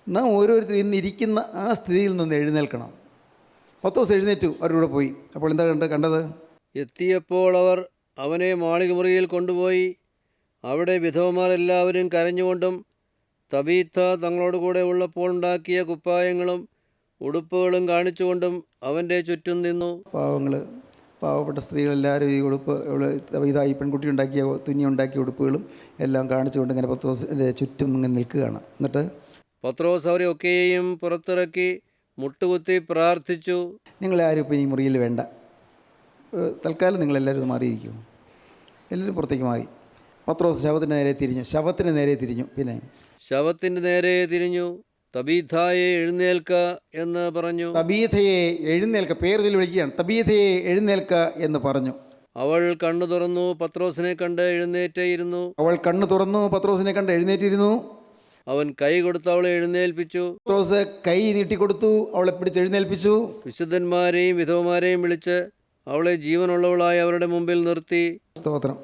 നാം ഓരോരുത്തരും ഇന്നിരിക്കുന്ന ആ സ്ഥിതിയിൽ നിന്ന് എഴുന്നേൽക്കണം. പത്രോസ് എഴുന്നേറ്റു, അവരുടെ കൂടെ പോയി. അപ്പോൾ എന്താ കണ്ടത്? എത്തിയപ്പോൾ അവർ അവനെ മാളികമുറിയിൽ കൊണ്ടുപോയി. അവിടെ വിധവമാരെല്ലാവരും കരഞ്ഞുകൊണ്ടും തബീഥ തങ്ങളോടുകൂടെ ഉള്ളപ്പോൾ ഉണ്ടാക്കിയ കുപ്പായങ്ങളും ഉടുപ്പുകളും കാണിച്ചുകൊണ്ടും അവൻ്റെ ചുറ്റും നിന്നു. പാവപ്പെട്ട സ്ത്രീകളെല്ലാവരും ഈ ഉടുപ്പ് ഇതായി പെൺകുട്ടി ഉണ്ടാക്കിയ തുന്നി ഉണ്ടാക്കിയ ഉടുപ്പുകളും എല്ലാം കാണിച്ചുകൊണ്ട് ഇങ്ങനെ പത്രോസിൻ്റെ ചുറ്റും ഇങ്ങനെ നിൽക്കുകയാണ്. എന്നിട്ട് പത്രോസ് അവരെ ഒക്കെയും പുറത്തിറക്കി മുട്ടുകുത്തി പ്രാർത്ഥിച്ചു. നിങ്ങളാരും ഇപ്പം ഈ മുറിയിൽ വേണ്ട. തൽക്കാലം നിങ്ങളെല്ലാവരും മാറിയിരിക്കും. എല്ലാവരും പുറത്തേക്ക് മാറി. പത്രോസ് ശവത്തിന് നേരെ തിരിഞ്ഞു. പിന്നെ ശവത്തിൻ്റെ നേരെ തിരിഞ്ഞു തബീഥയെ എഴുന്നേൽക്ക എന്ന് പറഞ്ഞു. തബീഥയെ എഴുന്നേൽക്ക, പേര് ചൊല്ലി വിളിക്കുകയാണ്. തബീഥയെ എഴുന്നേൽക്ക എന്ന് പറഞ്ഞു. അവൾ കണ്ണു തുറന്നു, പത്രോസിനെ കണ്ട് എഴുന്നേറ്റിരുന്നു. അവൻ കൈ കൊടുത്ത് അവളെ എഴുന്നേൽപ്പിച്ചു. പത്രോസ് കൈ നീട്ടിക്കൊടുത്തു, അവളെ പിടിച്ച് എഴുന്നേൽപ്പിച്ചു. വിശുദ്ധന്മാരെയും വിധവമാരെയും വിളിച്ച് അവളെ ജീവനുള്ളവളായി അവരുടെ മുമ്പിൽ നിർത്തി. സ്തോത്രം.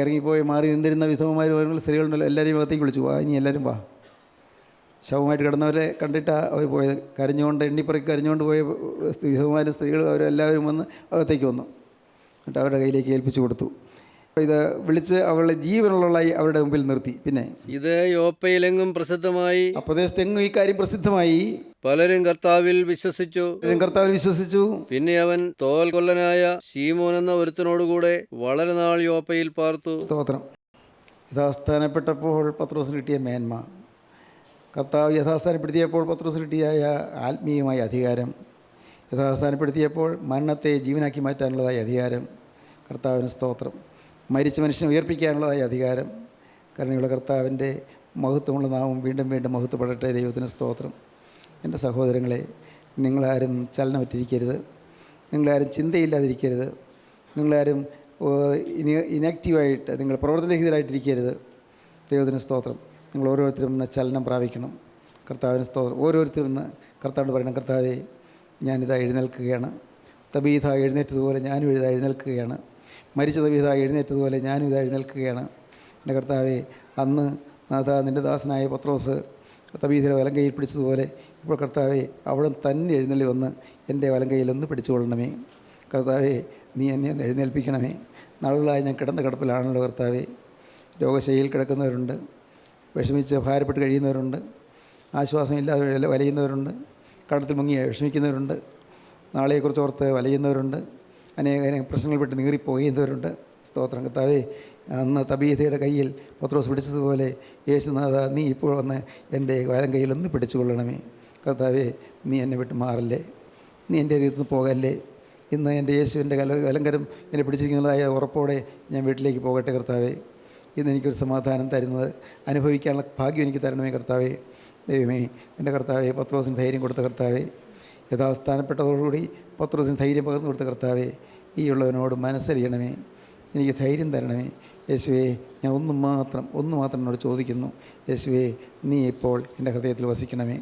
ഇറങ്ങിപ്പോയി മാറി നിന്നിരുന്ന വിധവമാർ സ്ത്രീകളുണ്ടല്ലോ, എല്ലാവരെയും അകത്തേക്ക് വിളിച്ചു. ഇനി എല്ലാവരും വാ. ശവമായിട്ട് കിടന്നവരെ കണ്ടിട്ടാണ് അവർ പോയത്. എണ്ണിപ്പറക്കി കരഞ്ഞുകൊണ്ട് പോയ വിധവമാരും സ്ത്രീകളും അവരെല്ലാവരും വന്ന് അകത്തേക്ക് വന്നു. എന്നിട്ട് അവരുടെ കയ്യിലേക്ക് ഏൽപ്പിച്ചു കൊടുത്തു. ഇത് വിളിച്ച് അവളെ ജീവനുള്ളവളായി അവരുടെ മുമ്പിൽ നിർത്തി. പിന്നെ ഇത് യോപ്പയിലെങ്ങും പ്രസിദ്ധമായി. പ്രദേശത്തെങ്ങും ഈ കാര്യം പ്രസിദ്ധമായി. പലരും കർത്താവിൽ വിശ്വസിച്ചു. പിന്നെ അവൻ തോൽ കൊല്ലനായ ശീമോൻ എന്ന ഒരുത്തനോടുകൂടെ വളരെ നാൾ യോപ്പയിൽ പാർത്തു. സ്തോത്രം. യഥാസ്ഥാനപ്പെട്ടപ്പോൾ പത്രോസിന് കിട്ടിയ മേന്മ, കർത്താവ് യഥാസ്ഥാനപ്പെടുത്തിയപ്പോൾ പത്രോസിന് കിട്ടിയായ ആത്മീയമായ അധികാരം, യഥാസ്ഥാനപ്പെടുത്തിയപ്പോൾ മരണത്തെ ജീവനാക്കി മാറ്റാനുള്ളതായ അധികാരം, കർത്താവിന് സ്തോത്രം. മരിച്ച മനുഷ്യനെ ഉയർപ്പിക്കാനുള്ളതായ അധികാരം, കരുണയുള്ള കർത്താവിൻ്റെ മഹത്വമുള്ള നാമം വീണ്ടും വീണ്ടും മഹത്വപ്പെടട്ടെ. ദൈവത്തിന് സ്തോത്രം. എൻ്റെ സഹോദരങ്ങളെ, നിങ്ങളാരും ചലനമറ്റിരിക്കരുത്. നിങ്ങളാരും ചിന്തയില്ലാതിരിക്കരുത്. നിങ്ങളാരും ഇനാക്റ്റീവായിട്ട്, നിങ്ങൾ പ്രവർത്തനരഹിതരായിട്ടിരിക്കരുത്. ദൈവത്തിന് സ്തോത്രം. നിങ്ങൾ ഓരോരുത്തരും ഇന്ന് ചലനം പ്രാപിക്കണം. കർത്താവിന് സ്തോത്രം. ഓരോരുത്തരും ഇന്ന് കർത്താവിനോട് പറയണം, കർത്താവേ, ഞാനിതാ എഴുന്നേൽക്കുകയാണ്. തബീഥ എഴുന്നേറ്റതുപോലെ ഞാനും എഴുന്നേൽക്കുകയാണ്. മരിച്ച തബീഥ എഴുന്നേറ്റതുപോലെ ഞാനും എഴുന്നേൽക്കുകയാണ്. എൻ്റെ കർത്താവേ, അന്ന് നാഥ നിൻ്റെ ദാസനായ പത്രോസ് തബീഥയുടെ വലങ്കയിൽ പിടിച്ചതുപോലെ ഇപ്പോൾ കർത്താവേ അവിടെ തന്നെ എഴുന്നള്ളി വന്ന് എൻ്റെ വലങ്കയിൽ ഒന്ന് പിടിച്ചുകൊള്ളണമേ. കർത്താവേ, നീ എന്നെ ഒന്ന് എഴുന്നേൽപ്പിക്കണമേ. നാളുകളായി ഞാൻ കിടന്ന കിടപ്പിലാണല്ലോ കർത്താവേ. രോഗശൈലിയിൽ കിടക്കുന്നവരുണ്ട്, വിഷമിച്ച് ഭാരപ്പെട്ട് കഴിയുന്നവരുണ്ട്, ആശ്വാസമില്ലാതെ വലയുന്നവരുണ്ട്, കടത്തിൽ മുങ്ങി വിഷമിക്കുന്നവരുണ്ട്, നാളെക്കുറിച്ച് ഓർത്ത് വലയുന്നവരുണ്ട്, അനേക പ്രശ്നങ്ങൾ പെട്ട് നീറിപ്പോകുന്നവരുണ്ട്. സ്തോത്രം കർത്താവേ, അന്ന് തബീഥയുടെ കയ്യിൽ പത്രോസ് പിടിച്ചതുപോലെ യേശുനാഥ നീ ഇപ്പോൾ വന്ന് എൻ്റെ വലം കയ്യിലൊന്ന് പിടിച്ചുകൊള്ളണമേ. കർത്താവേ, നീ എന്നെ വിട്ട് മാറല്ലേ, നീ എൻ്റെ അരികത്ത് നിന്ന് പോകല്ലേ. ഇന്ന് എൻ്റെ യേശുവിൻ്റെ വലങ്കരം എന്നെ പിടിച്ചിരിക്കുന്നതായ ഉറപ്പോടെ ഞാൻ വീട്ടിലേക്ക് പോകട്ടെ കർത്താവേ. ഇന്ന് എനിക്കൊരു സമാധാനം തരുന്നത് അനുഭവിക്കാനുള്ള ഭാഗ്യം എനിക്ക് തരണമേ കർത്താവേ. ദൈവമേ, എൻ്റെ കർത്താവേ, പത്രോസിന് ധൈര്യം കൊടുത്ത കർത്താവേ, യഥാസ്ഥാനപ്പെട്ടതോടുകൂടി പത്രോസിന് ധൈര്യം പകർന്നു കൊടുത്ത കർത്താവേ, ഈ ഉള്ളവനോട് മനസ്സറിയണമേ, എനിക്ക് ധൈര്യം തരണമേ. യേശുവേ, ഞാൻ ഒന്ന് മാത്രം എന്നോട് ചോദിക്കുന്നു. യേശുവേ, നീ ഇപ്പോൾ എൻ്റെ ഹൃദയത്തിൽ വസിക്കണമേ.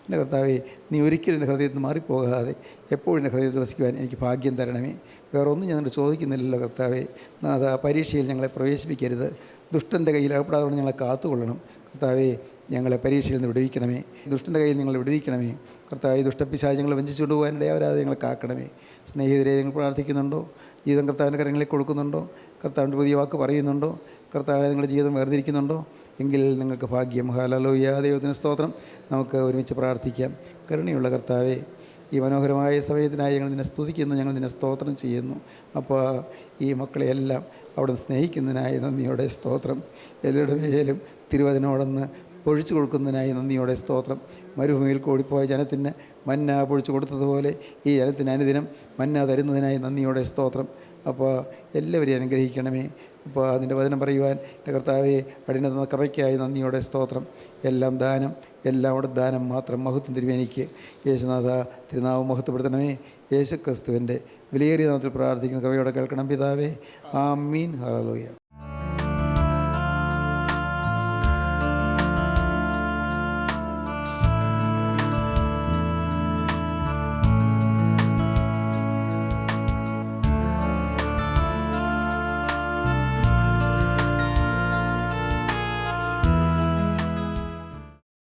എൻ്റെ കർത്താവേ, നീ ഒരിക്കലും എൻ്റെ ഹൃദയത്തിൽ നിന്ന് മാറിപ്പോകാതെ എപ്പോഴും എൻ്റെ ഹൃദയത്തിൽ വസിക്കുവാൻ എനിക്ക് ഭാഗ്യം തരണമേ. വേറെ ഒന്നും ഞാൻ ചോദിക്കുന്നില്ലല്ലോ കർത്താവേ. നാഥ, പരീക്ഷയിൽ ഞങ്ങളെ പ്രവേശിപ്പിക്കരുത്, ദുഷ്ടൻ്റെ കയ്യിൽ അകപ്പെടാതെ ഞങ്ങളെ കാത്തുകൊള്ളണം കർത്താവേ. ഞങ്ങളെ പരീക്ഷയിൽ നിന്ന് വിടുവിക്കണമേ, ദുഷ്ടൻ്റെ കയ്യിൽ നിങ്ങൾ വിടുവിക്കണമേ കർത്താവേ. ദുഷ്ടപ്പിശാചുങ്ങളെ വഞ്ചിച്ചുകൊണ്ട് പോകാനിടയാവരാതെ ഞങ്ങളെ കാക്കണമേ. സ്നേഹിതരെ, നിങ്ങൾ പ്രാർത്ഥിക്കുന്നുണ്ടോ? ജീവിതം കർത്താവിൻ്റെ കരങ്ങളിൽ കൊടുക്കുന്നുണ്ടോ? കർത്താവിൻ്റെ പുതിയ വാക്ക് പറയുന്നുണ്ടോ? കർത്താവിനെ നിങ്ങളുടെ ജീവിതം വേർതിരിക്കുന്നുണ്ടോ? എങ്കിൽ നിങ്ങൾക്ക് ഭാഗ്യം. ഹല്ലേലൂയ, ദൈവത്തിന് സ്തോത്രം. നമുക്ക് ഒരുമിച്ച് പ്രാർത്ഥിക്കാം. കരുണയുള്ള കർത്താവേ, ഈ മനോഹരമായ സമയത്തിനായി ഞങ്ങൾ നിന്നെ സ്തുതിക്കുന്നു, ഞങ്ങൾ നിന്നെ സ്തോത്രം ചെയ്യുന്നു. അപ്പോൾ ഈ മക്കളെയെല്ലാം അവിടെ സ്നേഹിക്കുന്നതിനായി നന്ദിയോടെ സ്തോത്രം. എല്ലാവരുടെ മേലും തിരുവചനോടൊന്ന് പൊഴിച്ചു കൊടുക്കുന്നതിനായി നന്ദിയോടെ സ്തോത്രം. മരുഭൂമിയിൽ കൂടിപ്പോയ ജനത്തിന് മന്ന പൊഴിച്ചു കൊടുത്തതുപോലെ ഈ ജനത്തിന് അനുദിനം മന്ന തരുന്നതിനായി നന്ദിയോടെ സ്തോത്രം. അപ്പോൾ എല്ലാവരെയും അനുഗ്രഹിക്കണമേ. അപ്പോൾ അതിൻ്റെ വചനം പറയുവാൻ എൻ്റെ കർത്താവെ അടിന കൃപയ്ക്കായി നന്ദിയോടെ സ്തോത്രം. എല്ലാം ദാനം, എല്ലാം അവിടെ ദാനം മാത്രം. മഹത്വം തിരുവേനിക്ക് യേശുനാഥ, തിരുനാമം മഹത്വപ്പെടുത്തണമേ. യേശു ക്രിസ്തുവിൻ്റെ വിലയേറിയ നാമത്തിൽ പ്രാർത്ഥിക്കുന്ന കൃപയോടെ കേൾക്കണം പിതാവേ. ആമീൻ. ഹല്ലേലൂയ.